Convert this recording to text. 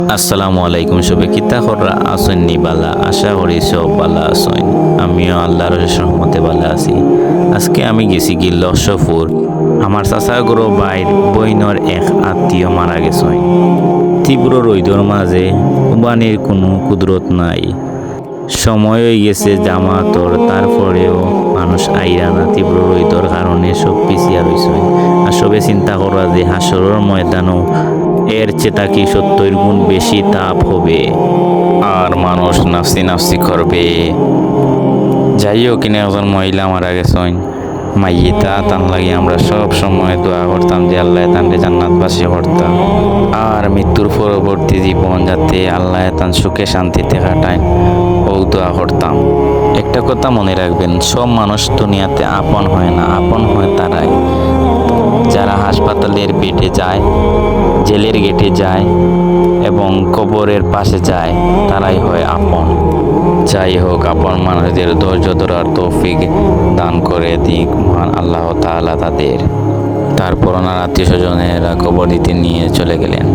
আসসালামু আলাইকুম, সবে কিতা খররা আসেননি বালা, আশা করি সব বালা আসেন। আমিও আল্লাহর রহমতে বালা আছি। আজকে আমি গেছি কি লস্যপুর। আমার চাচা গরো বাইর বইনর এক আত্মীয় মারা গেছেন। তীব্র রৈদর মাঝে উবানির কোনো কুদরত নাই। সময় হয়ে গেছে জামাতর, তারপরেও মানুষ আইরা না। তীব্র রৈদর কারণে সব পিছিয়া রয়েছে। আর সবে চিন্তা করা যে হাসরের ময়দানও এর চেয়ে কি 70 গুণ বেশি তাপ হবে, আর মানুষ নাফসি নাফসি করবে। যাই হোক, কিনে একজন মহিলা মারা গেছেন। মাইয়েতা তান লাগে আমরা সব সময় দোয়া করতাম যে আল্লাহ তানরে জান্নাতবাসী করতাম, আর মৃত্যুর পরবর্তী জীবন যাতে আল্লাহ তান সুখে শান্তিতে কাটায় ও দোয়া করতাম। একটা কথা মনে রাখবেন, সব মানুষ দুনিয়াতে আপন হয় না, আপন হয় তারাই যারা হাসপাতালের বেডে যায়, জেলের গেটে যায় এবং কবরের পাশে যায়, তারাই হয় আপন। যাই হোক, আপন মানুষদের ধৈর্য ধরার তৌফিক দান করে দিক মহান আল্লাহ তাআলা তাদের। তারপর ওনার আত্মীয় স্বজনেরা কবর দিতে নিয়ে চলে গেলেন।